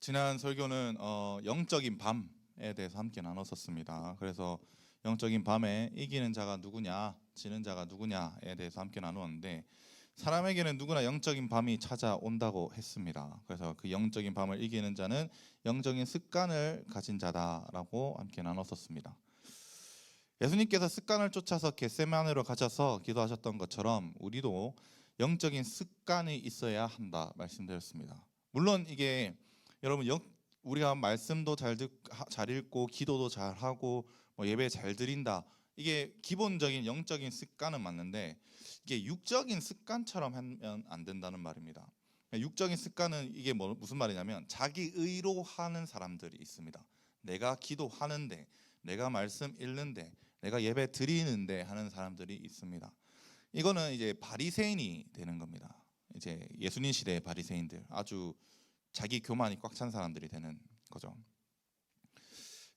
지난 설교는 영적인 밤에 대해서 함께 나눴었습니다. 그래서 영적인 밤에 이기는 자가 누구냐, 지는 자가 누구냐에 대해서 함께 나누었는데, 사람에게는 누구나 영적인 밤이 찾아온다고 했습니다. 그래서 그 영적인 밤을 이기는 자는 영적인 습관을 가진 자다라고 함께 나눴었습니다. 예수님께서 습관을 쫓아서 겟세마네로 가셔서 기도하셨던 것처럼 우리도 영적인 습관이 있어야 한다 말씀드렸습니다. 물론 이게 여러분 우리가 말씀도 잘 읽고 기도도 잘 하고 예배 잘 드린다, 이게 기본적인 영적인 습관은 맞는데 이게 육적인 습관처럼 하면 안 된다는 말입니다. 육적인 습관은 이게 무슨 말이냐면 자기 의로 하는 사람들이 있습니다. 내가 기도하는데, 내가 말씀 읽는데, 내가 예배 드리는데 하는 사람들이 있습니다. 이거는 이제 바리새인이 되는 겁니다. 이제 예수님 시대의 바리새인들, 아주 자기 교만이 꽉 찬 사람들이 되는 거죠.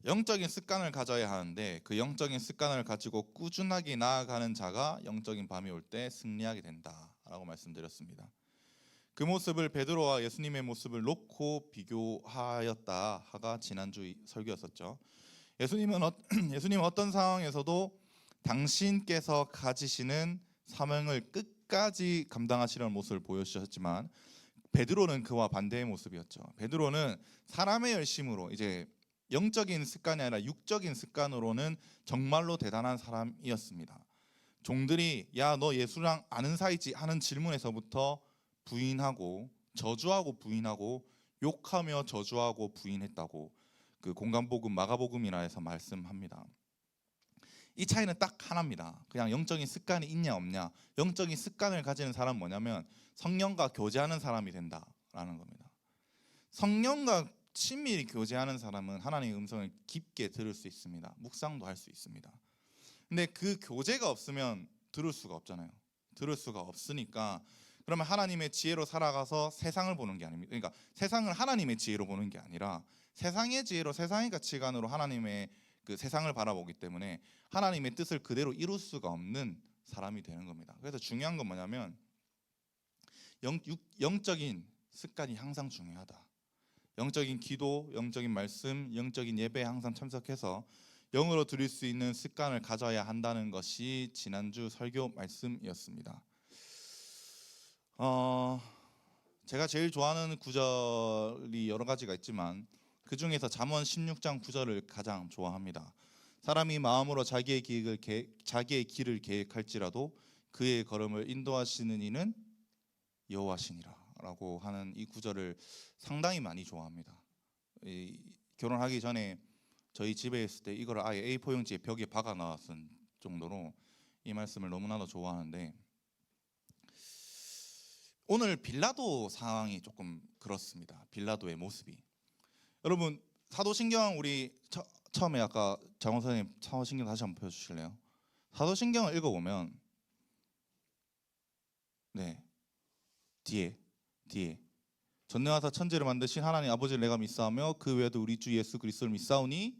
영적인 습관을 가져야 하는데 그 영적인 습관을 가지고 꾸준하게 나아가는 자가 영적인 밤이 올 때 승리하게 된다라고 말씀드렸습니다. 그 모습을 베드로와 예수님의 모습을 놓고 비교하였다가 지난주 설교였었죠. 예수님은 어떤 상황에서도 당신께서 가지시는 사명을 끝까지 감당하시려는 모습을 보여주셨지만 베드로는 그와 반대의 모습이었죠. 베드로는 사람의 열심으로, 이제 영적인 습관이 아니라 육적인 습관으로는 정말로 대단한 사람이었습니다. 종들이 야, 너 예수랑 아는 사이지 하는 질문에서부터 부인하고 저주하고 부인하고 욕하며 저주하고 부인했다고 그 공간복음 마가복음이라 해서 말씀합니다. 이 차이는 딱 하나입니다. 그냥 영적인 습관이 있냐 없냐. 영적인 습관을 가지는 사람은 뭐냐면 성령과 교제하는 사람이 된다라는 겁니다. 성령과 친밀히 교제하는 사람은 하나님의 음성을 깊게 들을 수 있습니다. 묵상도 할 수 있습니다. 근데 그 교제가 없으면 들을 수가 없잖아요. 들을 수가 없으니까 그러면 하나님의 지혜로 살아가서 세상을 보는 게 아닙니다. 그러니까 세상을 하나님의 지혜로 보는 게 아니라 세상의 지혜로, 세상의 가치관으로 하나님의 그 세상을 바라보기 때문에 하나님의 뜻을 그대로 이룰 수가 없는 사람이 되는 겁니다. 그래서 중요한 건 뭐냐면 영적인 습관이 항상 중요하다. 영적인 기도, 영적인 말씀, 영적인 예배에 항상 참석해서 영으로 드릴 수 있는 습관을 가져야 한다는 것이 지난주 설교 말씀이었습니다. 제가 제일 좋아하는 구절이 여러 가지가 있지만 그 중에서 잠언 16장 9절을 가장 좋아합니다. 사람이 마음으로 자기의 길을 계획할지라도 그의 걸음을 인도하시는 이는 여호와시니라 라고 하는 이 구절을 상당히 많이 좋아합니다. 결혼하기 전에 저희 집에 있을 때 이걸 아예 A4 용지에 벽에 박아 놨을 정도로 이 말씀을 너무나도 좋아하는데, 오늘 빌라도 상황이 조금 그렇습니다. 빌라도의 모습이. 여러분 사도신경, 우리 처음에 아까 장원 선생님 사도신경 다시 한번 펴주실래요? 사도신경을 읽어보면 뒤에 전능하사 천지를 만드신 하나님 아버지를 내가 믿사오며 그 외에도 우리 주 예수 그리스도를 믿사오니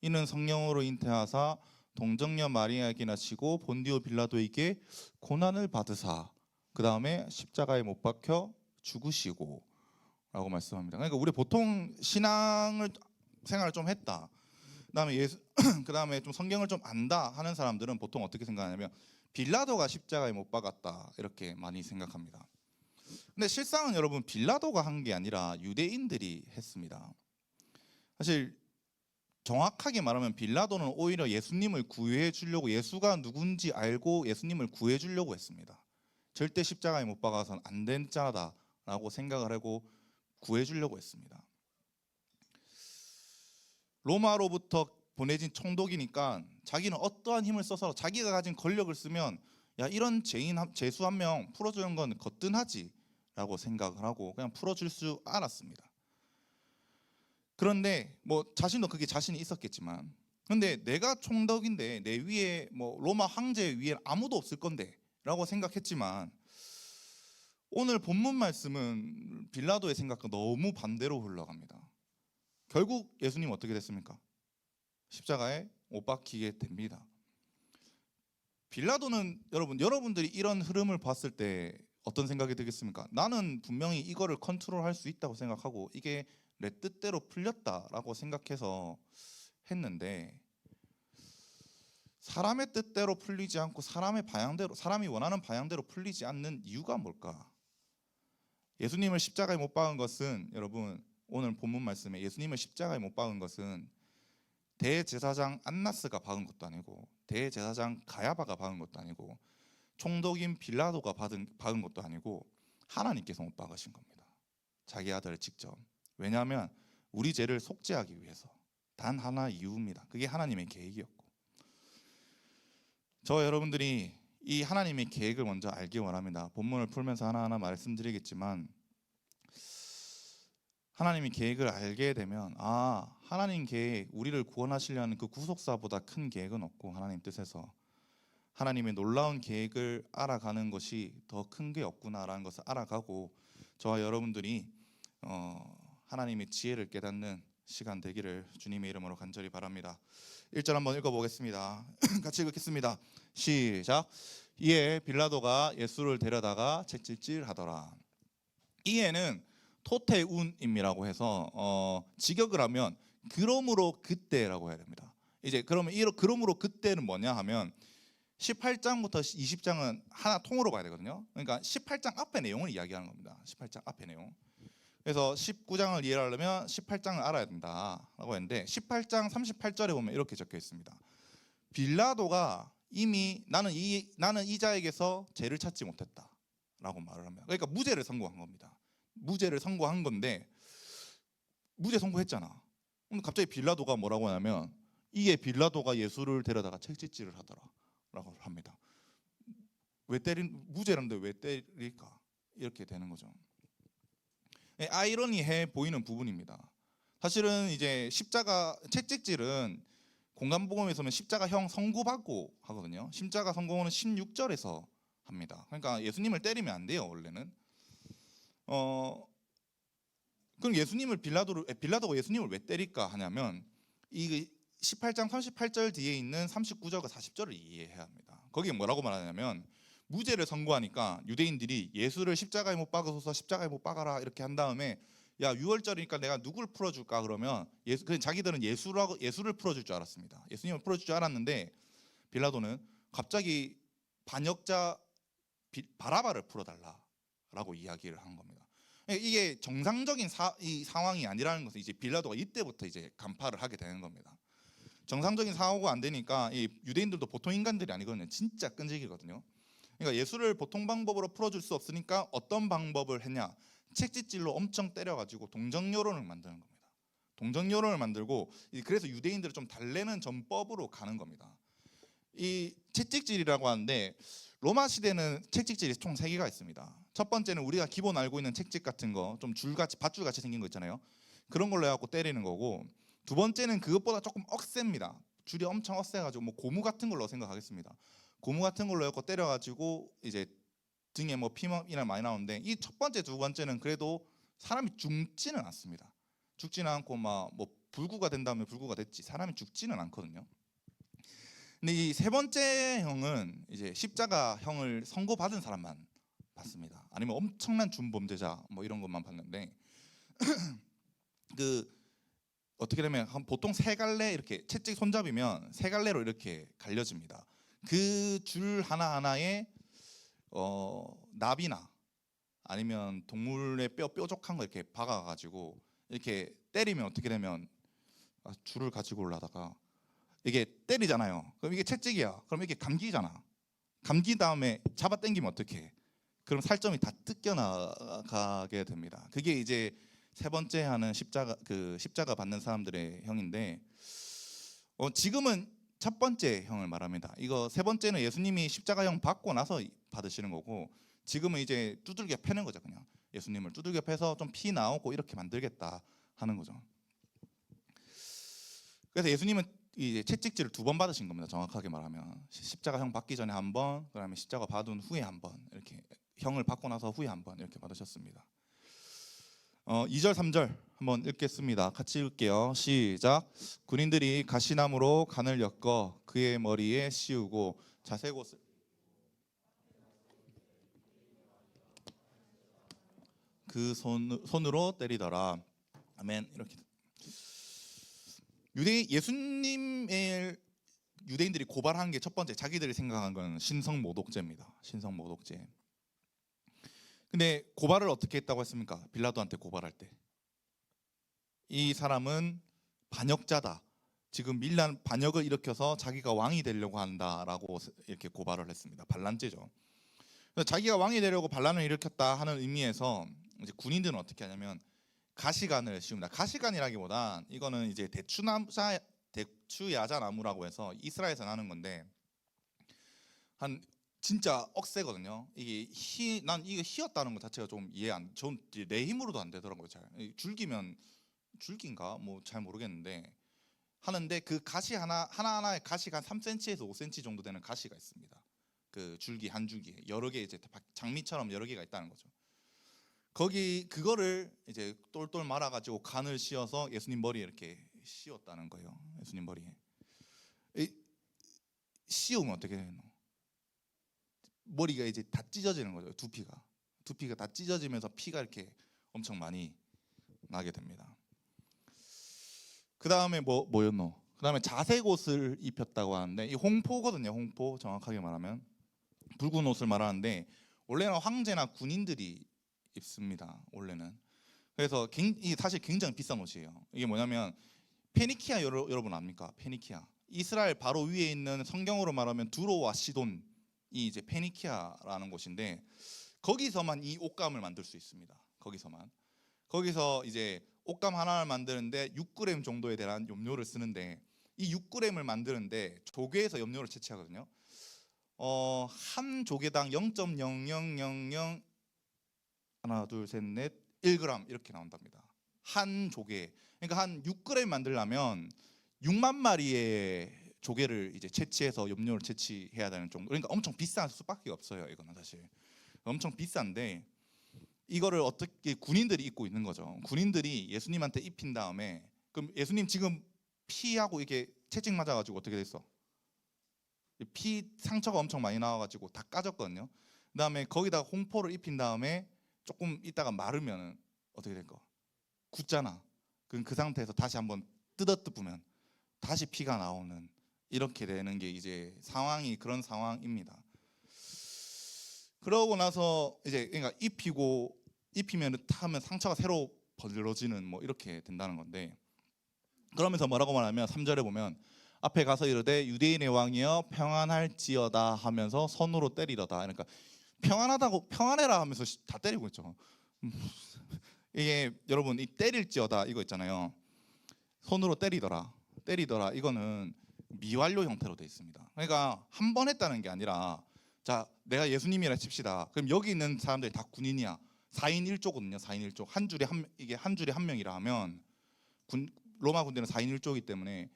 이는 성령으로 잉태하사 동정녀 마리아에게 나시고 본디오 빌라도에게 고난을 받으사 그 다음에 십자가에 못 박혀 죽으시고 라고 말씀합니다. 그러니까 우리 보통 신앙을 생활을 좀 했다, 그 다음에 좀 성경을 좀 안다 하는 사람들은 보통 어떻게 생각하냐면 빌라도가 십자가에 못 박았다 이렇게 많이 생각합니다. 근데 실상은 여러분 빌라도가 한 게 아니라 유대인들이 했습니다. 사실 정확하게 말하면 빌라도는 오히려 예수님을 구해 주려고, 예수가 누군지 알고 예수님을 구해 주려고 했습니다. 절대 십자가에 못 박아서는 안 된 자다라고 생각을 하고 구해 주려고 했습니다. 로마로부터 보내진 총독이니까 자기는 어떠한 힘을 써서 자기가 가진 권력을 쓰면 야, 이런 죄수 한 명 풀어주는 건 거뜬하지 라고 생각을 하고 그냥 풀어줄 수 알았습니다. 그런데 자신도 그게 자신이 있었겠지만, 근데 내가 총독인데 내 위에 로마 황제 위에 아무도 없을 건데 라고 생각했지만, 오늘 본문 말씀은 빌라도의 생각과 너무 반대로 흘러갑니다. 결국 예수님 어떻게 됐습니까? 십자가에 못 박히게 됩니다. 빌라도는 여러분들이 이런 흐름을 봤을 때 어떤 생각이 들겠습니까? 나는 분명히 이거를 컨트롤할 수 있다고 생각하고 이게 내 뜻대로 풀렸다라고 생각해서 했는데, 사람의 뜻대로 풀리지 않고 사람의 방향대로, 사람이 원하는 방향대로 풀리지 않는 이유가 뭘까? 예수님을 십자가에 못 박은 것은, 여러분 오늘 본문 말씀에 예수님을 십자가에 못 박은 것은 대제사장 안나스가 박은 것도 아니고 대제사장 가야바가 박은 것도 아니고 총독인 빌라도가 박은 것도 아니고 하나님께서 못 박으신 겁니다. 자기 아들을 직접. 왜냐하면 우리 죄를 속죄하기 위해서. 단 하나 이유입니다. 그게 하나님의 계획이었고, 저 여러분들이 이 하나님의 계획을 먼저 알기 원합니다. 본문을 풀면서 하나하나 말씀드리겠지만, 하나님의 계획을 알게 되면 하나님 계획, 우리를 구원하시려는 그 구속사보다 큰 계획은 없고 하나님 뜻에서 하나님의 놀라운 계획을 알아가는 것이 더 큰 게 없구나라는 것을 알아가고, 저와 여러분들이 하나님의 지혜를 깨닫는 시간 되기를 주님의 이름으로 간절히 바랍니다. 1절 한번 읽어보겠습니다. 같이 읽겠습니다. 시작. 이에 빌라도가 예수를 데려다가 채찍질하더라. 이에는 토테운임이라고 해서 직역을 하면 그러므로 그때라고 해야 됩니다. 이제 그러면 그러므로 그때는 뭐냐 하면 18장부터 20장은 하나 통으로 봐야 되거든요. 그러니까 18장 앞의 내용을 이야기하는 겁니다. 18장 앞의 내용. 그래서 19장을 이해하려면 18장을 알아야 된다라고 했는데, 18장 38절에 보면 이렇게 적혀 있습니다. 빌라도가 이미 나는 이 자에게서 죄를 찾지 못했다라고 말을 합니다. 그러니까 무죄를 선고한 겁니다. 무죄를 선고한 건데, 무죄 선고했잖아. 그럼 갑자기 빌라도가 뭐라고 하냐면, 이에 빌라도가 예수를 데려다가 채찍질을 하더라라고 합니다. 무죄라는데 왜 때릴까? 이렇게 되는 거죠. 아이러니해 보이는 부분입니다. 사실은 이제 십자가 채찍질은 공간복음에서는 십자가형 선고받고 하거든요. 십자가 선고는 16절에서 합니다. 그러니까 예수님을 때리면 안 돼요, 원래는. 그럼 빌라도가 예수님을 왜 때릴까 하냐면, 이 18장 38절 뒤에 있는 39절과 40절을 이해해야 합니다. 거기에 뭐라고 말하냐면, 무죄를 선고하니까 유대인들이 예수를 십자가에 못 박아서 십자가에 못 박아라 이렇게 한 다음에, 야 6월절이니까 내가 누굴 풀어줄까 그러면 자기들은 예수를 풀어줄 줄 알았습니다. 예수님을 풀어줄 줄 알았는데, 빌라도는 갑자기 반역자 바라바를 풀어달라라고 이야기를 한 겁니다. 이게 정상적인 이 상황이 아니라는 것을 이제 빌라도가 이때부터 이제 간파를 하게 되는 겁니다. 정상적인 사고가 안 되니까 이 유대인들도 보통 인간들이 아니거든요. 진짜 끈질기거든요. 그러니까 예수를 보통 방법으로 풀어줄 수 없으니까 어떤 방법을 했냐? 책짓질로 엄청 때려가지고 동정여론을 만드는 겁니다. 동정여론을 만들고, 그래서 유대인들을 좀 달래는 전법으로 가는 겁니다. 이 채찍질이라고 하는데, 로마 시대는 채찍질이 총 3개가 있습니다. 첫 번째는 우리가 기본 알고 있는 채찍 같은 거, 좀 줄같이 밧줄같이 생긴 거 있잖아요. 그런 걸로 해갖고 때리는 거고, 두 번째는 그것보다 조금 억셉니다. 줄이 엄청 억세가지고 뭐 고무 같은 걸로 생각하겠습니다. 고무 같은 걸로 해갖고 때려가지고 이제 등에 뭐 피멍이나 많이 나오는데, 이 첫 번째 두 번째는 그래도 사람이 죽지는 않습니다. 죽지는 않고 막 뭐 불구가 된다면 불구가 됐지 사람이 죽지는 않거든요. 근데 이 세 번째 형은 이제 십자가형을 선고받은 사람만 받습니다. 아니면 엄청난 준범죄자 뭐 이런 것만 받는데, 그 어떻게 되면 보통 세 갈래, 이렇게 채찍 손잡이면 세 갈래로 이렇게 갈려집니다. 그 줄 하나하나에 나비나 아니면 동물의 뾰족한 거 이렇게 박아가지고 이렇게 때리면 어떻게 되면, 줄을 가지고 올라다가 이게 때리잖아요. 그럼 이게 채찍이야. 그럼 이게 감기잖아. 감기 다음에 잡아 당기면 어떻게? 그럼 살점이 다 뜯겨나가게 됩니다. 그게 이제 세 번째 하는 십자가 받는 사람들의 형인데, 지금은 첫 번째 형을 말합니다. 이거 세 번째는 예수님이 십자가형 받고 나서 받으시는 거고, 지금은 이제 두들겨 패는 거죠. 그냥 예수님을 두들겨 패서 좀 피 나오고 이렇게 만들겠다 하는 거죠. 그래서 예수님은 이제 채찍질을 2번 받으신 겁니다. 정확하게 말하면 십자가형 받기 전에 한 번, 그다음에 십자가 받은 후에 한 번, 이렇게 형을 받고 나서 후에 한 번 이렇게 받으셨습니다. 2절 3절 한번 읽겠습니다. 같이 읽을게요. 시작. 군인들이 가시나무로 간을 엮어 그의 머리에 씌우고 자색 옷을 그 손으로 때리더라. 아멘. 이렇게 예수님의 유대인들이 고발한 게 첫 번째, 자기들이 생각한 건 신성모독죄입니다. 신성모독죄. 근데 고발을 어떻게 했다고 했습니까? 빌라도한테 고발할 때 이 사람은 반역자다, 지금 밀란 반역을 일으켜서 자기가 왕이 되려고 한다라고 이렇게 고발을 했습니다. 반란죄죠. 자기가 왕이 되려고 반란을 일으켰다 하는 의미에서 이제 군인들은 어떻게 하냐면 가시관을 씌웁니다. 가시관이라기보다 이거는 이제 대추야자 나무라고 해서 이스라엘에서 나는 건데 한 진짜 억세거든요. 난 이게 희였다는 것 자체가 좀 내 힘으로도 안 되더라고요. 잘 줄기인가 뭐 잘 모르겠는데 하는데 그 가시 하나하나의 가시가 한 3cm에서 5cm 정도 되는 가시가 있습니다. 그 줄기 한 줄기에 여러 개, 이제 장미처럼 여러 개가 있다는 거죠. 그거를 이제 똘똘 말아가지고 간을 씌워서 예수님 머리에 이렇게 씌웠다는 거예요. 예수님 머리에 씌우면 어떻게 되노? 머리가 이제 다 찢어지는 거죠. 두피가 다 찢어지면서 피가 이렇게 엄청 많이 나게 됩니다. 그 다음에 뭐였노? 그 다음에 자색 옷을 입혔다고 하는데 이 홍포거든요. 홍포, 정확하게 말하면 붉은 옷을 말하는데 원래는 황제나 군인들이 입습니다. 원래는. 그래서 사실 굉장히 비싼 옷이에요. 이게 뭐냐면 페니키아, 여러분 압니까? 페니키아, 이스라엘 바로 위에 있는, 성경으로 말하면 두로와 시돈이 이제 페니키아라는 곳인데 거기서만 이 옷감을 만들 수 있습니다. 거기서 이제 옷감 하나를 만드는데 6g 정도에 대한 염료를 쓰는데 이 6g을 만드는데 조개에서 염료를 채취하거든요. 한 조개당 0.0000 하나 둘 셋 넷 1g 이렇게 나온답니다. 한 조개. 그러니까 한 6g 만들려면 6만 마리의 조개를 이제 채취해서 염료를 채취해야 되는 정도. 그러니까 엄청 비쌀 수밖에 없어요. 이거는 사실 엄청 비싼데 이거를 어떻게 군인들이 입고 있는 거죠. 군인들이 예수님한테 입힌 다음에, 그럼 예수님 지금 피하고 이게 채찍 맞아가지고 어떻게 됐어? 피 상처가 엄청 많이 나와가지고 다 까졌거든요. 그다음에 거기다가 홍포를 입힌 다음에 조금 있다가 마르면 어떻게 될까? 굳잖아. 그럼 그 상태에서 다시 한번 뜯으면 다시 피가 나오는, 이렇게 되는 게 이제 상황이 그런 상황입니다. 그러고 나서 이제 그러니까 입히면 타면 상처가 새로 벌어지는 뭐 이렇게 된다는 건데, 그러면서 뭐라고 말하면 3절에 보면 앞에 가서 이르되 유대인의 왕이여 평안할지어다 하면서 손으로 때리더다. 그러니까 평안해라 하면서 다 때리고 있죠. 이게 여러분 이 때릴지어다 이거 있잖아요. 손으로 때리더라 이거는 미완료 형태로 되어 있습니다. 그러니까 한 번 했다는 게 아니라, 자 내가 예수님이라 칩시다. 그럼 여기 있는 사람들이 다 군인이야. 4인 1조거든요. 4인 1조. 이게 한 줄에 한 명이라 하면 로마 군대는 4인 1조이기 때문에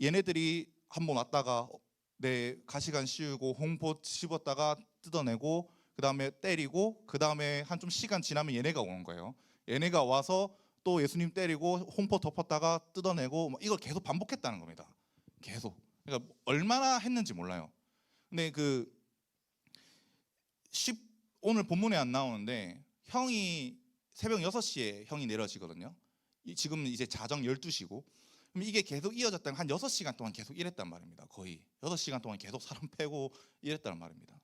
얘네들이 한 번 왔다가 내 가시관 씌우고 홍포 씹었다가 뜯어내고 그 다음에 때리고 그 다음에 한 좀 시간 지나면 얘네가 오는 거예요. 얘네가 와서 또 예수님 때리고 홍포 덮었다가 뜯어내고 이걸 계속 반복했다는 겁니다. 계속. 그러니까 얼마나 했는지 몰라요. 근데 오늘 본문에 안 나오는데 형이 새벽 6시에 형이 내려지거든요. 지금 이제 자정 12시고, 그럼 이게 계속 이어졌다면 한 6시간 동안 계속 이랬단 말입니다. 거의 6시간 동안 계속 사람 패고 이랬단 말입니다.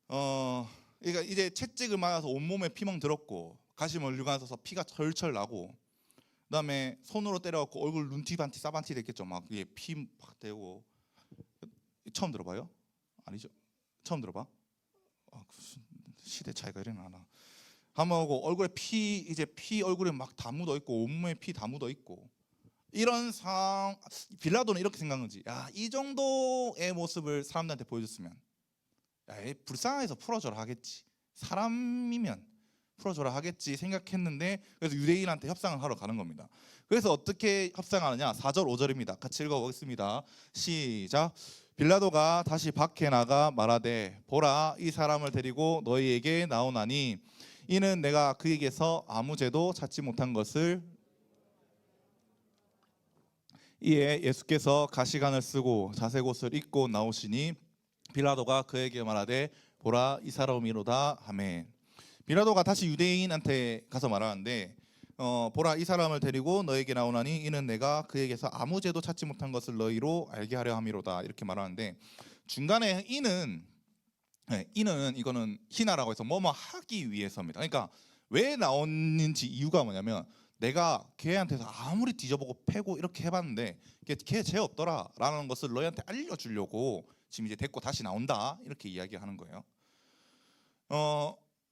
그러니까 이제 채찍을 맞아서 온몸에 피멍 들었고 가시멀리가서 피가 철철 나고, 그다음에 손으로 때려갖고 얼굴 눈티 반티 싸반티 됐겠죠. 막 이게 피 막 되고. 처음 들어봐요? 아니죠? 처음 들어봐? 시대 차이가 이러나. 한번 하고 얼굴에 피 얼굴에 막 다 묻어 있고 온몸에 피 다 묻어 있고, 이런 상황. 빌라도는 이렇게 생각한 거지. 이 정도의 모습을 사람들한테 보여줬으면 불쌍해서 풀어줘라 하겠지. 사람이면 풀어줘라 하겠지 생각했는데, 그래서 유대인한테 협상을 하러 가는 겁니다. 그래서 어떻게 협상하느냐? 4절 5절입니다. 같이 읽어보겠습니다. 시작. 빌라도가 다시 밖에 나가 말하되 보라 이 사람을 데리고 너희에게 나오나니 이는 내가 그에게서 아무 죄도 찾지 못한 것을. 이에 예수께서 가시관을 쓰고 자색옷을 입고 나오시니 빌라도가 그에게 말하되 보라 이 사람이로다 하매, 빌라도가 다시 유대인한테 가서 말하는데 보라 이 사람을 데리고 너에게 나오나니 이는 내가 그에게서 아무 죄도 찾지 못한 것을 너희로 알게 하려 함이로다 이렇게 말하는데 중간에 이는 이거는 희나라고 해서 뭐뭐 하기 위해서입니다. 그러니까 왜 나오는지 이유가 뭐냐면 내가 걔한테서 아무리 뒤져보고 패고 이렇게 해봤는데 걔 죄 없더라라는 것을 너희한테 알려주려고 지금 이제 데리고 다시 나온다 이렇게 이야기하는 거예요.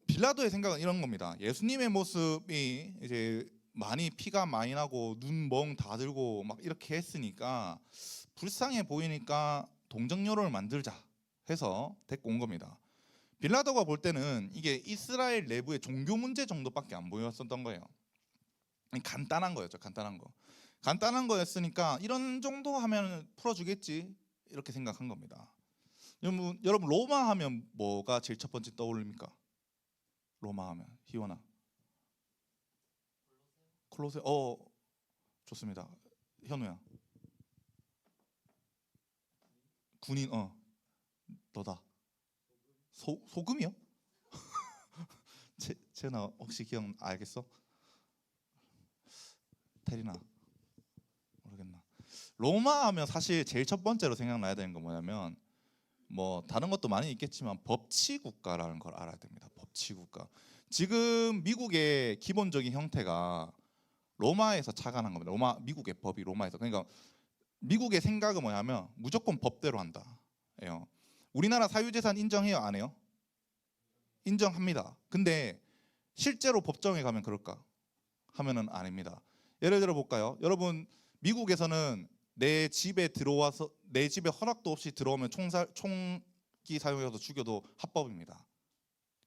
빌라도의 생각은 이런 겁니다. 예수님의 모습이 이제 많이 피가 많이 나고 눈 멍 다 들고 막 이렇게 했으니까 불쌍해 보이니까 동정녀를 만들자 해서 데리고 온 겁니다. 빌라도가 볼 때는 이게 이스라엘 내부의 종교 문제 정도밖에 안 보였었던 거예요. 간단한 거였죠. 간단한 거였으니까 이런 정도 하면 풀어주겠지 이렇게 생각한 겁니다. 여러분 로마 하면 뭐가 제일 첫 번째 떠오릅니까? 로마 하면 희원아. 콜로세. 좋습니다. 현우야. 군인. 너다. 소금이요? 채나 혹시 기억 알겠어? 테리나 모르겠나? 로마 하면 사실 제일 첫 번째로 생각나야 되는 건 뭐냐면 뭐 다른 것도 많이 있겠지만 법치 국가라는 걸 알아야 됩니다. 법치 국가. 지금 미국의 기본적인 형태가 로마에서 착안한 겁니다. 미국의 법이 로마에서. 그러니까 미국의 생각은 뭐냐면 무조건 법대로 한다. 예요. 우리나라 사유재산 인정해요, 안 해요? 인정합니다. 근데 실제로 법정에 가면 그럴까? 하면은 아닙니다. 예를 들어 볼까요? 여러분 미국에서는 내 집에 들어와서 내 집에 허락도 없이 들어오면 총기 사용해서 죽여도 합법입니다.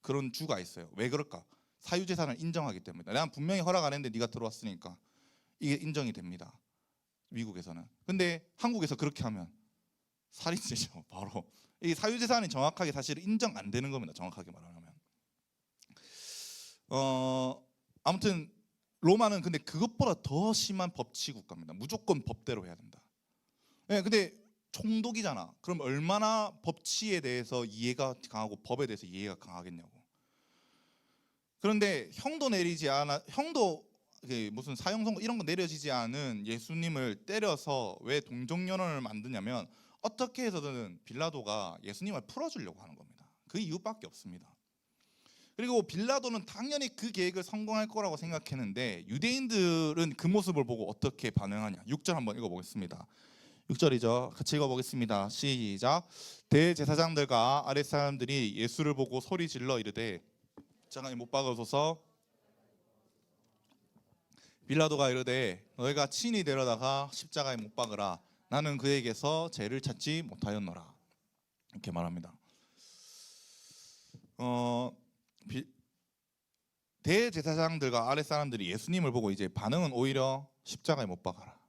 그런 주가 있어요. 왜 그럴까? 사유재산을 인정하기 때문이다. 내가 분명히 허락 안 했는데 네가 들어왔으니까 이게 인정이 됩니다. 미국에서는. 근데 한국에서 그렇게 하면 살인죄죠. 바로 이 사유재산이 정확하게 사실 인정 안 되는 겁니다. 정확하게 말하면. 아무튼 로마는 근데 그것보다 더 심한 법치 국가입니다. 무조건 법대로 해야 된다. 네, 근데 총독이잖아. 그럼 얼마나 법치에 대해서 이해가 강하고 법에 대해서 이해가 강하겠냐고. 그런데 형도 무슨 사형 선고 이런 거 내려지지 않은 예수님을 때려서 왜 동정연원을 만드냐면 어떻게 해서든 빌라도가 예수님을 풀어주려고 하는 겁니다. 그 이유밖에 없습니다. 그리고 빌라도는 당연히 그 계획을 성공할 거라고 생각했는데 유대인들은 그 모습을 보고 어떻게 반응하냐. 6절 한번 읽어보겠습니다. 6절이죠. 같이 읽어보겠습니다. 시작. 대제사장들과 아랫 사람들이 예수를 보고 소리 질러 이르되 십자가에 못 박으소서. 빌라도가 이르되 너희가 친히 데려다가 십자가에 못 박으라. 나는 그에게서 죄를 찾지 못하였노라. 이렇게 말합니다. 대제사장들과 아랫 사람들이 예수님을 보고 이제 반응은 오히려 십자가에 못 박아라.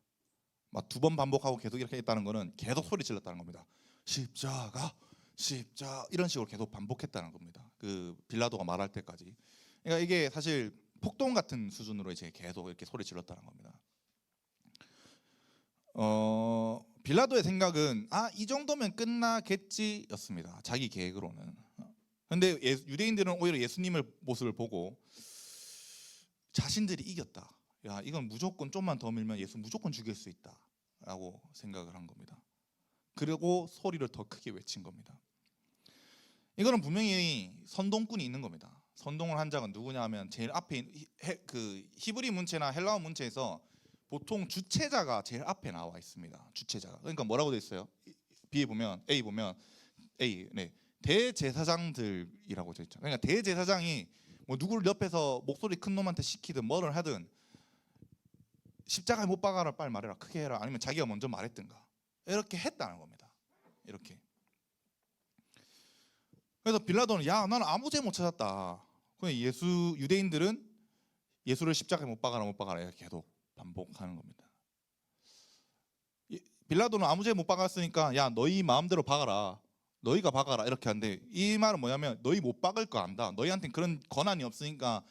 막 2번 반복하고 계속 이렇게 했다는 거는 계속 소리 질렀다는 겁니다. 십자가 이런 식으로 계속 반복했다는 겁니다. 그 빌라도가 말할 때까지. 그러니까 이게 사실 폭동 같은 수준으로 이제 계속 이렇게 소리 질렀다는 겁니다. 빌라도의 생각은 이 정도면 끝나겠지였습니다. 자기 계획으로는. 근데 유대인들은 오히려 예수님의 모습을 보고 자신들이 이겼다. 야, 이건 무조건 좀만 더 밀면 예수 무조건 죽일 수 있다라고 생각을 한 겁니다. 그리고 소리를 더 크게 외친 겁니다. 이거는 분명히 선동꾼이 있는 겁니다. 선동을 한 자가 누구냐 하면 제일 앞에 그 히브리 문체나 헬라어 문체에서 보통 주체자가 제일 앞에 나와 있습니다. 주체자가. 그러니까 뭐라고 돼 있어요? A 보면 대제사장들이라고 돼 있죠. 그러니까 대제사장이 뭐 누구를 옆에서 목소리 큰 놈한테 시키든 뭐를 하든 십자가에 못 박아라 빨리 말해라 크게 해라 아니면 자기가 먼저 말했든가 이렇게 했다는 겁니다. 이렇게. 그래서 빌라도는 야 나는 아무 죄 못 찾았다. 그냥 유대인들은 예수를 십자가에 못 박아라 이렇게 계속 반복하는 겁니다. 빌라도는 아무 죄 못 박았으니까 야 너희 마음대로 박아라. 너희가 박아라 이렇게 하는데 이 말은 뭐냐면 너희 못 박을 거 안다. 너희한테는 그런 권한이 없으니까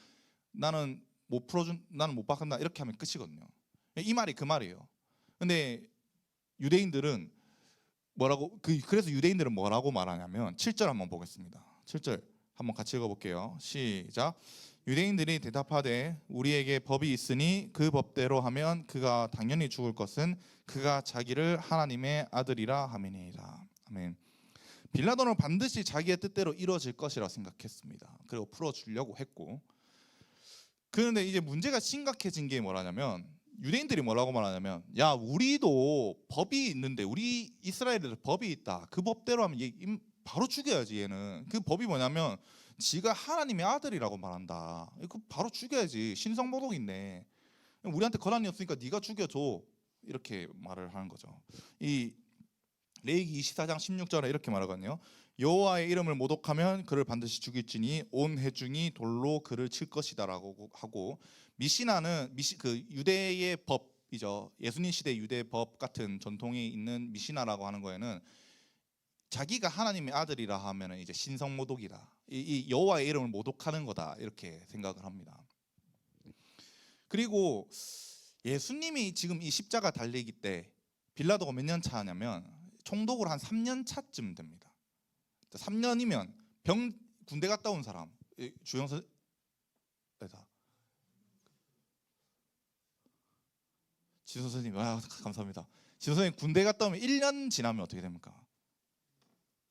나는 못 박는다 이렇게 하면 끝이거든요. 이 말이 그 말이에요. 근데 유대인들은 그래서 유대인들은 뭐라고 말하냐면 7절 한번 보겠습니다. 7절 한번 같이 읽어볼게요. 시작. 유대인들이 대답하되 우리에게 법이 있으니 그 법대로 하면 그가 당연히 죽을 것은 그가 자기를 하나님의 아들이라 함이니이다. 아멘. 빌라도는 반드시 자기의 뜻대로 이루어질 것이라 생각했습니다. 그리고 풀어주려고 했고, 그런데 이제 문제가 심각해진 게 뭐라냐면, 유대인들이 뭐라고 말하냐면, 야 우리도 법이 있는데, 우리 이스라엘에도 법이 있다. 그 법대로 하면 얘 바로 죽여야지. 얘는 그 법이 뭐냐면 지가 하나님의 아들이라고 말한다. 이거 바로 죽여야지. 신성모독인데 우리한테 권한이 없으니까 네가 죽여줘. 이렇게 말을 하는 거죠. 이 레위기 24장 16절에 이렇게 말하거든요. 여호와의 이름을 모독하면 그를 반드시 죽일지니 온 회중이 돌로 그를 칠 것이다라고 하고, 미시나는 그 유대의 법이죠. 예수님 시대 유대 법 같은 전통이 있는 미시나라고 하는 거에는 자기가 하나님의 아들이라 하면은 이제 신성모독이다. 이 여호와의 이름을 모독하는 거다. 이렇게 생각을 합니다. 그리고 예수님이 지금 이 십자가 달리기 때 빌라도가 몇 년 차냐면 총독으로 한 3년 차쯤 됩니다. 3년이면 군대 갔다 온 사람, 주영선 지선 선생님, 감사합니다. 지선 선생님 군대 갔다 오면 1년 지나면 어떻게 됩니까?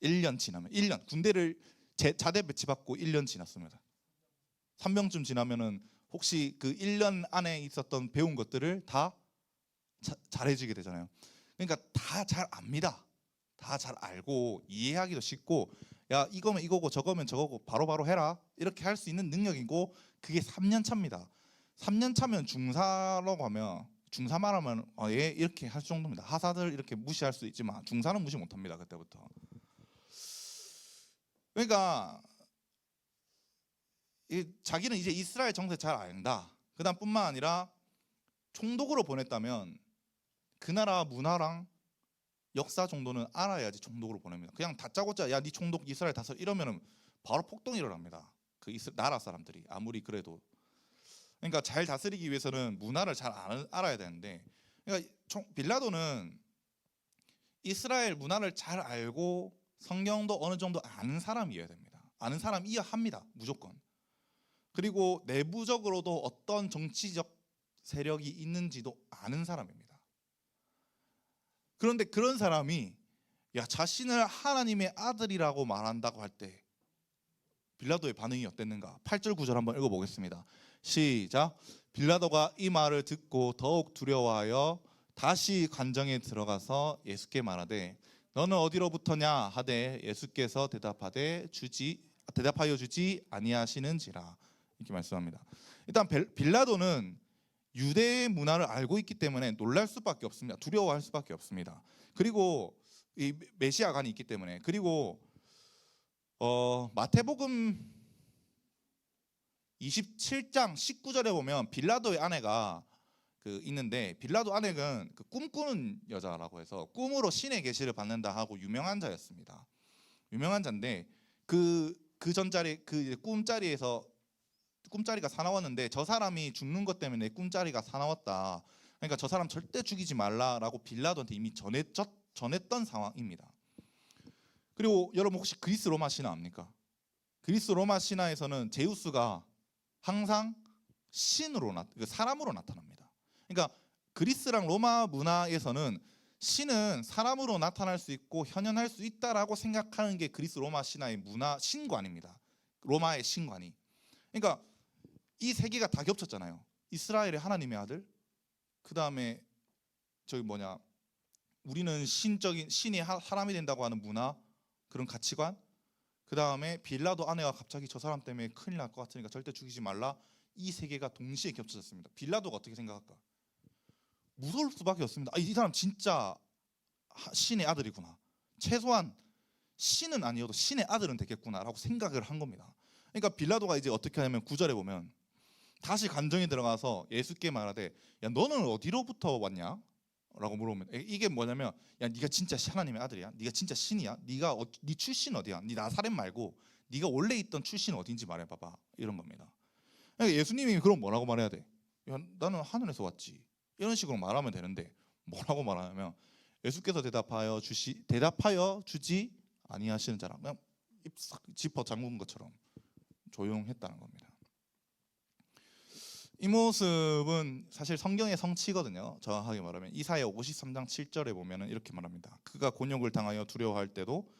1년 지나면 1년 군대를 자대 배치받고 1년 지났습니다. 3병쯤 지나면은 혹시 그 1년 안에 있었던 배운 것들을 다 잘해지게 되잖아요. 그러니까 다 잘 압니다. 다 잘 알고 이해하기도 쉽고, 야 이거면 이거고 저거면 저거고 바로바로 해라 이렇게 할 수 있는 능력이고, 그게 3년 차입니다. 3년 차면 중사라고 하면, 중사 말하면 예 이렇게 할 정도입니다. 하사들 이렇게 무시할 수 있지만 중사는 무시 못합니다. 그때부터. 그러니까 자기는 이제 이스라엘 정세 잘 안다. 그다음 뿐만 아니라 총독으로 보냈다면 그 나라 문화랑 역사 정도는 알아야지 총독으로 보냅니다. 그냥 다짜고짜 야 네 총독 이스라엘 다스려 이러면은 바로 폭동이 일어납니다. 그 나라 사람들이 아무리 그래도. 그러니까 잘 다스리기 위해서는 문화를 잘 알아야 되는데, 그러니까 빌라도는 이스라엘 문화를 잘 알고 성경도 어느 정도 아는 사람이어야 됩니다. 아는 사람이어야 합니다. 무조건. 그리고 내부적으로도 어떤 정치적 세력이 있는지도 아는 사람입니다. 그런데 그런 사람이 자신을 하나님의 아들이라고 말한다고 할 때 빌라도의 반응이 어땠는가? 8절 9절 한번 읽어보겠습니다. 시작. 빌라도가 이 말을 듣고 더욱 두려워하여 다시 관정에 들어가서 예수께 말하되 너는 어디로부터냐 하되 예수께서 대답하여 주지 아니하시는지라. 이렇게 말씀합니다. 일단 빌라도는 유대의 문화를 알고 있기 때문에 놀랄 수밖에 없습니다. 두려워할 수밖에 없습니다. 그리고 이 메시아관이 있기 때문에. 그리고 마태복음 27장 19절에 보면 빌라도의 아내가 있는데, 빌라도 아내는 꿈꾸는 여자라고 해서 꿈으로 신의 계시를 받는다 하고 유명한 자였습니다. 유명한 자인데 그 전자리 꿈자리가 사나웠는데 저 사람이 죽는 것 때문에 꿈자리가 사나웠다. 그러니까 저 사람 절대 죽이지 말라라고 빌라도한테 이미 전했던 상황입니다. 그리고 여러분 혹시 그리스 로마 신화 압니까? 그리스 로마 신화에서는 제우스가 항상 신으로 사람으로 나타납니다. 그러니까 그리스랑 로마 문화에서는 신은 사람으로 나타날 수 있고 현현할 수 있다라고 생각하는 게 그리스 로마 신화의 문화 신관입니다. 로마의 신관이. 그러니까 이 세 개가 다 겹쳤잖아요. 이스라엘의 하나님의 아들, 그 다음에 우리는 신이 사람이 된다고 하는 문화, 그런 가치관, 그 다음에 빌라도 아내가 갑자기 저 사람 때문에 큰일 날 것 같으니까 절대 죽이지 말라. 이 세 개가 동시에 겹쳐졌습니다. 빌라도가 어떻게 생각할까? 무서울 수밖에 없습니다. 이 사람 진짜 신의 아들이구나. 최소한 신은 아니어도 신의 아들은 되겠구나라고 생각을 한 겁니다. 그러니까 빌라도가 이제 어떻게 하냐면 9절에 보면 다시 관정에 들어가서 예수께 말하되 야 너는 어디로부터 왔냐? 라고 물어보면 이게 뭐냐면 야 네가 진짜 하나님의 아들이야? 네가 진짜 신이야? 네 출신 어디야? 네 나사렛 말고 네가 원래 있던 출신 어딘지 말해봐봐. 이런 겁니다. 그러니까 예수님이 그럼 뭐라고 말해야 돼? 야 나는 하늘에서 왔지. 이런 식으로 말하면 되는데 뭐라고 말하냐면 예수께서 대답하여 주지 아니하시는 자라. 그냥 입 싹 짚어 잠근 것처럼 조용했다는 겁니다. 이 모습은 사실 성경의 성취거든요. 정확하게 말하면 이사야 53장 7절에 보면 이렇게 말합니다. 그가 곤욕을 당하여 두려워할 때도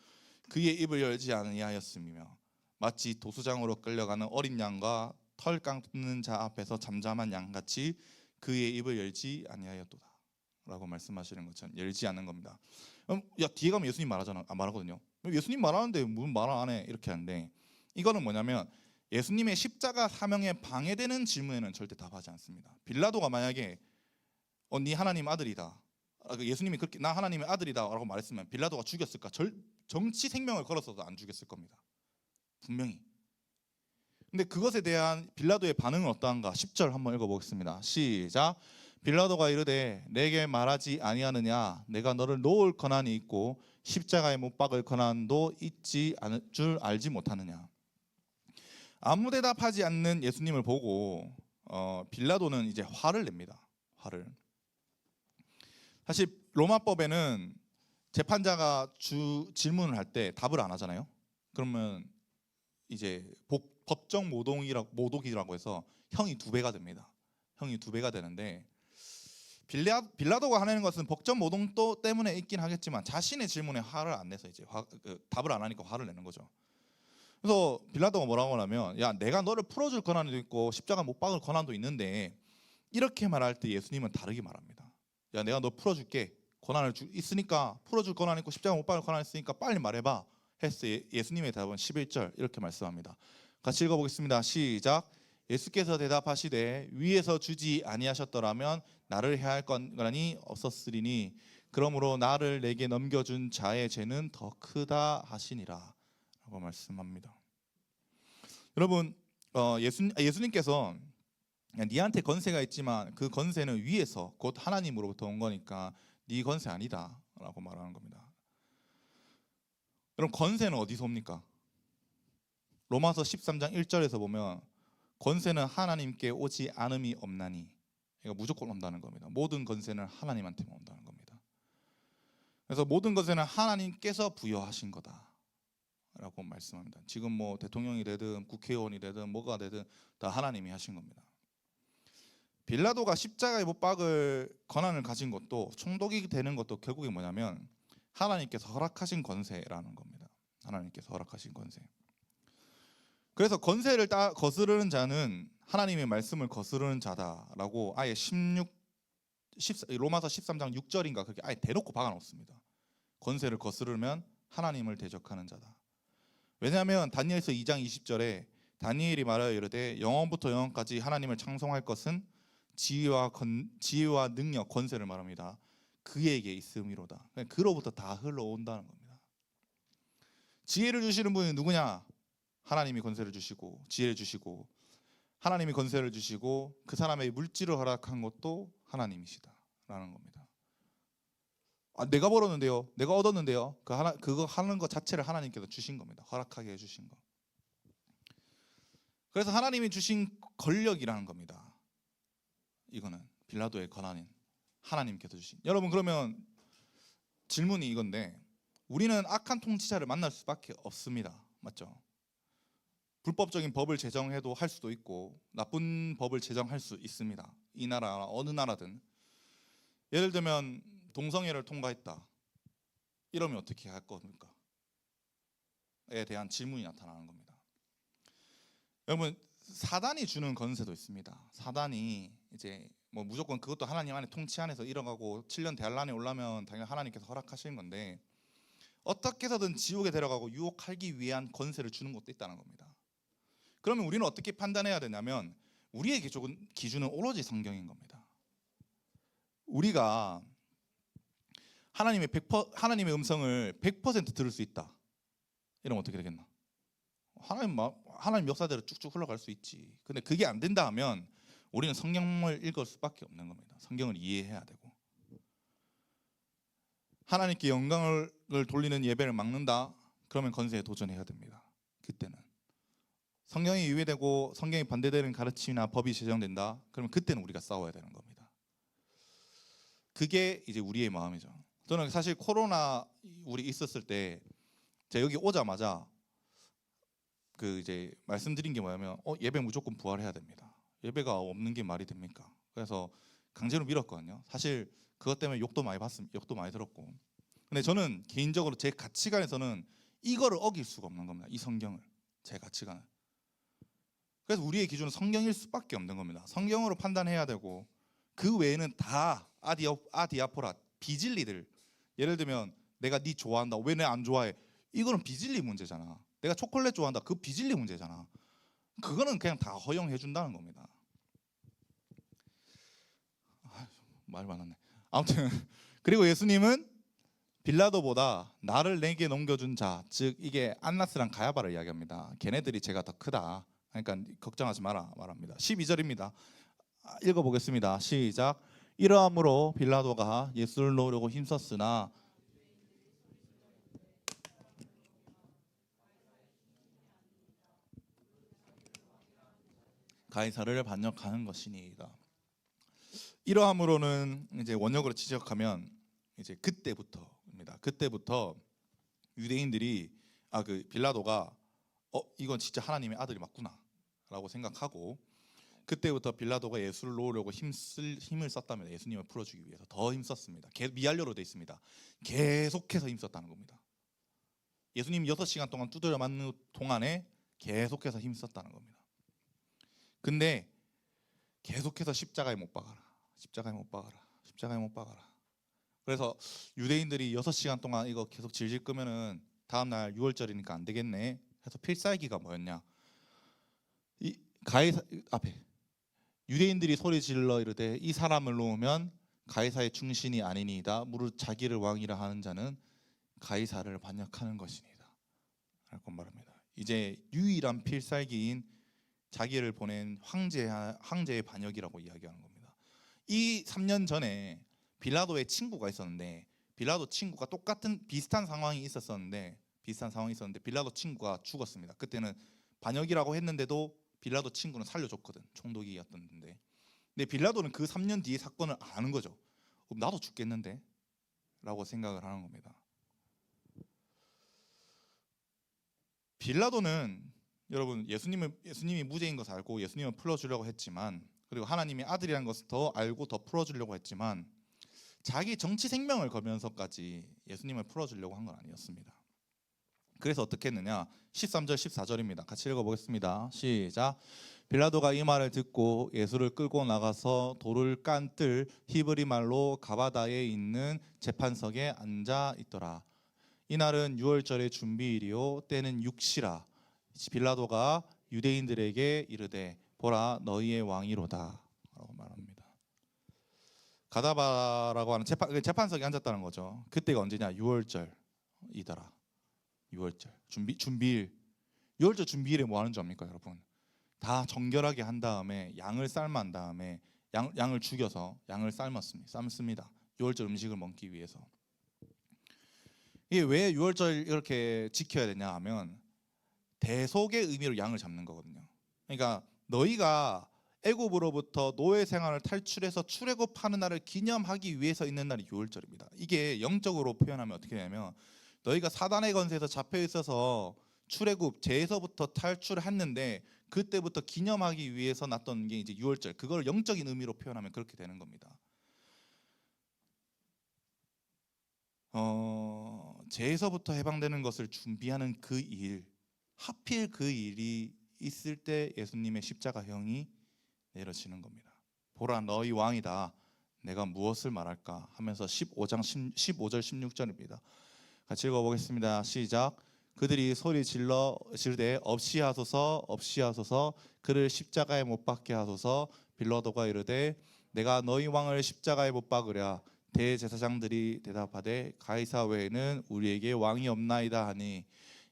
그의 입을 열지 아니하였으며 마치 도수장으로 끌려가는 어린 양과 털 깎는 자 앞에서 잠잠한 양같이 그의 입을 열지 아니하였도다 라고 말씀하시는 것처럼 열지 않는 겁니다. 야 뒤에 가면 예수님 말하잖아. 말하거든요. 예수님 말하는데 무슨 말 안 해 이렇게 하는데, 이거는 뭐냐면 예수님의 십자가 사명에 방해되는 질문에는 절대 답하지 않습니다. 빌라도가 만약에 네 하나님 아들이다, 예수님이 그렇게 나 하나님의 아들이다라고 말했으면 빌라도가 죽였을까? 정치 생명을 걸었어도 안 죽였을 겁니다. 분명히. 근데 그것에 대한 빌라도의 반응은 어떠한가? 10절 한번 읽어보겠습니다. 시작. 빌라도가 이르되 내게 말하지 아니하느냐? 내가 너를 놓을 권한이 있고 십자가에 못 박을 권한도 있지 않을 줄 알지 못하느냐? 아무 대답하지 않는 예수님을 보고 빌라도는 이제 화를 냅니다. 화를. 사실 로마법에는 재판자가 질문을 할 때 답을 안 하잖아요. 그러면 이제 법정 모독이라고 해서 형이 2배가 됩니다. 형이 2배가 되는데 빌라도가 하는 것은 법정 모독 때문에 있긴 하겠지만 자신의 질문에 화를 안 내서 이제 답을 안 하니까 화를 내는 거죠. 그래서 빌라도가 뭐라고 하냐면 야 내가 너를 풀어줄 권한도 있고 십자가 못 박을 권한도 있는데, 이렇게 말할 때 예수님은 다르게 말합니다. 야 내가 너 풀어줄게, 권한을 있으니까 풀어줄 권한 있고 십자가 못 박을 권한 있으니까 빨리 말해봐 했어. 예수님의 답은 11절 이렇게 말씀합니다. 같이 읽어보겠습니다. 시작. 예수께서 대답하시되 위에서 주지 아니하셨더라면 나를 해할 권한이 없었으리니 그러므로 나를 내게 넘겨준 자의 죄는 더 크다 하시니라 라고 말씀합니다. 여러분 예수님께서 네한테 권세가 있지만 그 권세는 위에서 곧 하나님으로부터 온 거니까 네 권세 아니다 라고 말하는 겁니다. 그럼 권세는 어디서 옵니까? 로마서 13장 1절에서 보면 권세는 하나님께 오지 않음이 없나니, 이거 무조건 온다는 겁니다. 모든 권세는 하나님한테만 온다는 겁니다. 그래서 모든 권세는 하나님께서 부여하신 거다 라고 말씀합니다. 지금 뭐 대통령이 되든 국회의원이 되든 뭐가 되든 다 하나님이 하신 겁니다. 빌라도가 십자가에 못 박을 권한을 가진 것도, 총독이 되는 것도 결국에 뭐냐면 하나님께서 허락하신 권세라는 겁니다. 하나님께서 허락하신 권세. 그래서 권세를 거스르는 자는 하나님의 말씀을 거스르는 자다라고 아예 로마서 13장 6절인가 그렇게 아예 대놓고 박아놓습니다. 권세를 거스르면 하나님을 대적하는 자다. 왜냐하면 다니엘서 2장 20절에 다니엘이 말하여 이르되 영원부터 영원까지 하나님을 창송할 것은 지혜와 능력, 권세를 말합니다. 그에게 있음이로다. 그로부터 다 흘러온다는 겁니다. 지혜를 주시는 분이 누구냐? 하나님이 권세를 주시고 지혜를 주시고 하나님이 권세를 주시고 그 사람의 물질을 허락한 것도 하나님이시다라는 겁니다. 내가 벌었는데요, 내가 얻었는데요, 그거 하는 것 자체를 하나님께서 주신 겁니다. 허락하게 해주신 거. 그래서 하나님이 주신 권력이라는 겁니다. 이거는 빌라도의 권한인 하나님께서 주신. 여러분 그러면 질문이 이건데, 우리는 악한 통치자를 만날 수밖에 없습니다. 맞죠? 불법적인 법을 제정해도 할 수도 있고 나쁜 법을 제정할 수 있습니다. 이 나라나 어느 나라든. 예를 들면 동성애를 통과했다 이러면 어떻게 할 겁니까? 에 대한 질문이 나타나는 겁니다. 여러분 사단이 주는 권세도 있습니다. 사단이 이제 뭐 무조건 그것도 하나님 안에 통치 안에서 일어가고 7년 대환란에 올라면 당연히 하나님께서 허락하시는 건데, 어떻게 해서든 지옥에 데려가고 유혹하기 위한 권세를 주는 것도 있다는 겁니다. 그러면 우리는 어떻게 판단해야 되냐면 우리의 기준은 오로지 성경인 겁니다. 우리가 하나님의 음성을 100% 들을 수 있다 이러면 어떻게 되겠나? 하나님 역사대로 쭉쭉 흘러갈 수 있지. 근데 그게 안 된다 하면 우리는 성경을 읽을 수밖에 없는 겁니다. 성경을 이해해야 되고. 하나님께 영광을 돌리는 예배를 막는다 그러면 권세에 도전해야 됩니다. 그때는 성경이 유예되고 성경이 반대되는 가르침이나 법이 제정된다 그러면 그때는 우리가 싸워야 되는 겁니다. 그게 이제 우리의 마음이죠. 저는 사실 코로나 우리 있었을 때 제가 여기 오자마자 그 이제 말씀드린 게 뭐냐면 예배 무조건 부활해야 됩니다. 예배가 없는 게 말이 됩니까? 그래서 강제로 밀었거든요. 사실 그것 때문에 욕도 많이 받습니다. 욕도 많이 들었고. 근데 저는 개인적으로 제 가치관에서는 이거를 어길 수가 없는 겁니다. 이 성경을, 제 가치관을. 그래서 우리의 기준은 성경일 수밖에 없는 겁니다. 성경으로 판단해야 되고, 그 외에는 다 아디아포라 비진리들. 예를 들면 내가 네 좋아한다, 왜 내 안 좋아해? 이거는 비진리 문제잖아. 내가 초콜릿 좋아한다, 그 비진리 문제잖아. 그거는 그냥 다 허용해 준다는 겁니다. 말 많았네. 아무튼 그리고 예수님은 빌라도보다 나를 내게 넘겨준 자, 즉 이게 안나스랑 가야바를 이야기합니다. 걔네들이 제가 더 크다. 그러니까 걱정하지 마라 말합니다. 12절입니다. 읽어보겠습니다. 시작. 이러함으로 빌라도가 예수를 놓으려고 힘썼으나 가이사를 반역하는 것이니이다. 이러함으로는 이제 원역으로 지적하면 이제 그때부터입니다. 그때부터 유대인들이 그 빌라도가 이건 진짜 하나님의 아들이 맞구나라고 생각하고, 그때부터 빌라도가 예수를 놓으려고 힘을 썼다면 예수님을 풀어주기 위해서 더 힘썼습니다. 미완료로 돼 있습니다. 계속해서 힘썼다는 겁니다. 예수님 6시간 동안 두드려 맞는 동안에 계속해서 힘썼다는 겁니다. 근데 계속해서 십자가에 못 박아라, 십자가에 못 박아라, 십자가에 못 박아라. 그래서 유대인들이 6시간 동안 이거 계속 질질 끄면은 다음날 6월절이니까 안 되겠네 해서 필살기가 뭐였냐, 이 가이사 앞에 유대인들이 소리 질러 이르되 이 사람을 놓으면 가이사의 충신이 아니니이다. 무릇 자기를 왕이라 하는 자는 가이사를 반역하는 것이니이다 라고 말합니다. 이제 유일한 필살기인 자기를 보낸 황제의 반역이라고 이야기하는 겁니다. 이 3년 전에 빌라도의 친구가 있었는데, 빌라도 친구가 비슷한 상황이 있었는데 빌라도 친구가 죽었습니다. 그때는 반역이라고 했는데도 빌라도 친구는 살려줬거든. 총독이었던데. 근데 빌라도는 그 3년 뒤에 사건을 아는 거죠. 나도 죽겠는데 라고 생각을 하는 겁니다. 빌라도는 여러분 예수님이 무죄인 것을 알고 예수님을 풀어주려고 했지만, 그리고 하나님의 아들이라는 것을 더 알고 더 풀어주려고 했지만, 자기 정치 생명을 걸면서까지 예수님을 풀어주려고 한 건 아니었습니다. 그래서 어떻게 했느냐, 13절 14절입니다. 같이 읽어보겠습니다. 시작. 빌라도가 이 말을 듣고 예수를 끌고 나가서 돌을 깐 뜰 히브리 말로 가바다에 있는 재판석에 앉아 있더라. 이날은 6월절의 준비일이요 때는 육시라. 빌라도가 유대인들에게 이르되 보라 너희의 왕이로다 라고 말합니다. 가다바라고 하는 재판석에 앉았다는 거죠. 그때가 언제냐, 6월절이더라. 6월절 준비일. 6월절 준비일에 뭐 하는 줄 압니까 여러분? 다 정결하게 한 다음에 양을 삶은 다음에 양을 죽여서 양을 삶습니다. 6월절 음식을 먹기 위해서. 이게 왜 6월절 이렇게 지켜야 되냐 하면 대속의 의미로 양을 잡는 거거든요. 그러니까 너희가 애굽으로부터 노예 생활을 탈출해서 출애굽하는 날을 기념하기 위해서 있는 날이 6월절입니다. 이게 영적으로 표현하면 어떻게 되냐면, 너희가 사단의 권세에서 잡혀 있어서 출애굽 제에서부터 탈출했는데 그때부터 기념하기 위해서 났던 게 이제 6월절. 그걸 영적인 의미로 표현하면 그렇게 되는 겁니다. 제에서부터 해방되는 것을 준비하는 그 일, 하필 그 일이 있을 때 예수님의 십자가형이 내려지는 겁니다. 보라 너희 왕이다. 내가 무엇을 말할까 하면서 15장 15절 16절입니다. 같이 읽어보겠습니다. 시작. 그들이 소리 지르되 없이 하소서 없이 하소서 그를 십자가에 못 박게 하소서. 빌라도가 이르되 내가 너희 왕을 십자가에 못 박으랴. 대제사장들이 대답하되 가이사 외에는 우리에게 왕이 없나이다 하니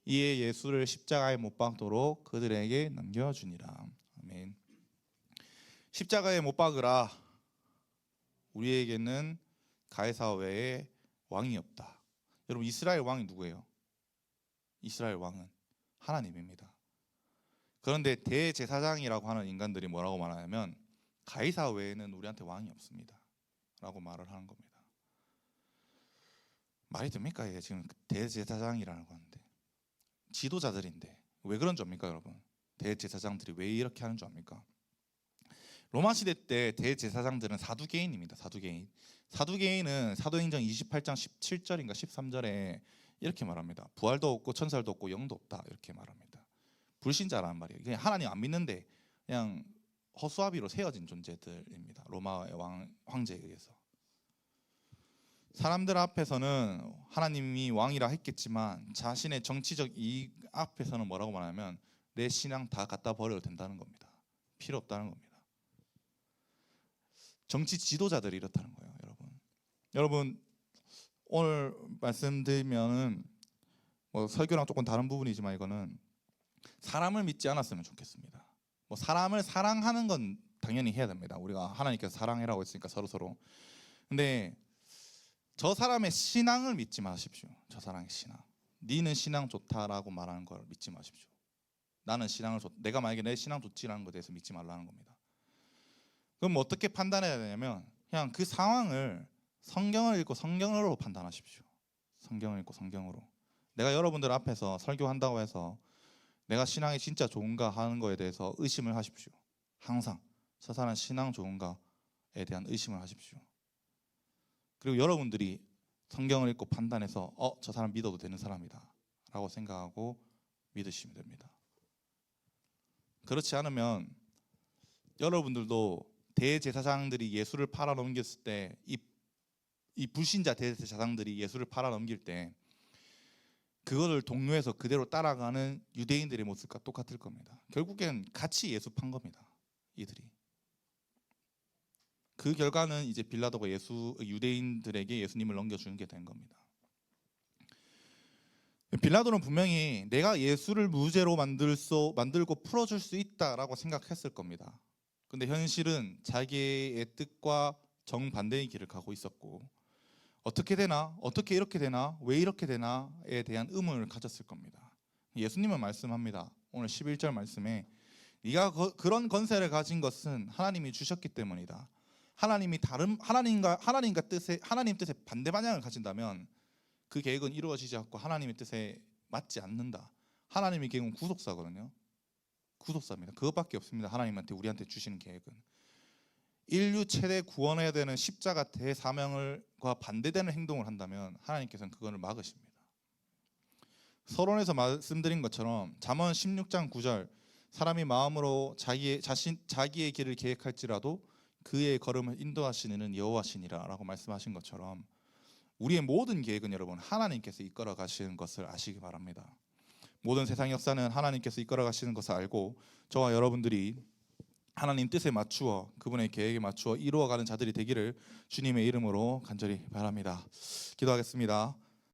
이에 예수를 십자가에 못 박도록 그들에게 넘겨주니라. 아멘. 십자가에 못 박으라. 우리에게는 가이사 외에 왕이 없다. 여러분 이스라엘 왕이 누구예요? 이스라엘 왕은 하나님입니다. 그런데 대제사장이라고 하는 인간들이 뭐라고 말하냐면 가이사 외에는 우리한테 왕이 없습니다 라고 말을 하는 겁니다. 말이 됩니까? 이게 지금 대제사장이라고 하는데 지도자들인데 왜 그런 줄 압니까, 여러분? 대제사장들이 왜 이렇게 하는 줄 압니까? 로마 시대 때 대제사장들은 사두개인입니다. 사두개인. 사두개인은 사도행전 28장 17절인가 13절에 이렇게 말합니다. 부활도 없고 천사도 없고 영도 없다 이렇게 말합니다. 불신자라는 말이에요. 그냥 하나님 안 믿는데 그냥 허수아비로 세워진 존재들입니다. 로마의 황제에 의해서. 사람들 앞에서는 하나님이 왕이라 했겠지만 자신의 정치적 이익 앞에서는 뭐라고 말하면 내 신앙 다 갖다 버려도 된다는 겁니다. 필요 없다는 겁니다. 정치 지도자들이 이렇다는 거예요, 여러분. 여러분 오늘 말씀드리면은 뭐 설교랑 조금 다른 부분이지만 이거는 사람을 믿지 않았으면 좋겠습니다. 뭐 사람을 사랑하는 건 당연히 해야 됩니다. 우리가 하나님께서 사랑해라고 했으니까 서로. 근데 저 사람의 신앙을 믿지 마십시오. 저 사람의 신앙. 니는 신앙 좋다라고 말하는 걸 믿지 마십시오. 나는 신앙을 내가 만약에 내 신앙 좋지라는 것에 대해서 믿지 말라는 겁니다. 그럼 어떻게 판단해야 되냐면 그냥 그 상황을 성경을 읽고 성경으로 판단하십시오. 성경을 읽고 성경으로. 내가 여러분들 앞에서 설교한다고 해서 내가 신앙이 진짜 좋은가 하는 거에 대해서 의심을 하십시오. 항상 저 사람 신앙 좋은가에 대한 의심을 하십시오. 그리고 여러분들이 성경을 읽고 판단해서 저 사람 믿어도 되는 사람이다 라고 생각하고 믿으시면 됩니다. 그렇지 않으면 여러분들도 대제사장들이 예수를 팔아넘겼을 때 이 불신자 대제사장들이 예수를 팔아넘길 때 그거를 동요해서 그대로 따라가는 유대인들의 모습과 똑같을 겁니다. 결국엔 같이 예수 판 겁니다. 이들이. 그 결과는 이제 빌라도가 유대인들에게 예수님을 넘겨주는 게 된 겁니다. 빌라도는 분명히 내가 예수를 무죄로 만들고 풀어줄 수 있다라고 생각했을 겁니다. 근데 현실은 자기의 뜻과 정반대의 길을 가고 있었고 어떻게 되나? 어떻게 이렇게 되나? 왜 이렇게 되나?에 대한 의문을 가졌을 겁니다. 예수님은 말씀합니다. 오늘 11절 말씀에 네가 그런 권세를 가진 것은 하나님이 주셨기 때문이다. 하나님 뜻에 반대 방향을 가진다면 그 계획은 이루어지지 않고 하나님의 뜻에 맞지 않는다. 하나님의 계획은 구속사거든요. 구속사입니다. 그것밖에 없습니다. 하나님한테 우리한테 주시는 계획은 인류 최대 구원해야 되는 십자가 대사명과 반대되는 행동을 한다면 하나님께서는 그것을 막으십니다. 서론에서 말씀드린 것처럼 잠언 16장 9절 사람이 마음으로 자기의 길을 계획할지라도 그의 걸음을 인도하시는 이는 여호와시니라 라고 말씀하신 것처럼 우리의 모든 계획은 여러분 하나님께서 이끌어 가시는 것을 아시기 바랍니다. 모든 세상 역사는 하나님께서 이끌어 가시는 것을 알고 저와 여러분들이 하나님 뜻에 맞추어 그분의 계획에 맞추어 이루어가는 자들이 되기를 주님의 이름으로 간절히 바랍니다. 기도하겠습니다.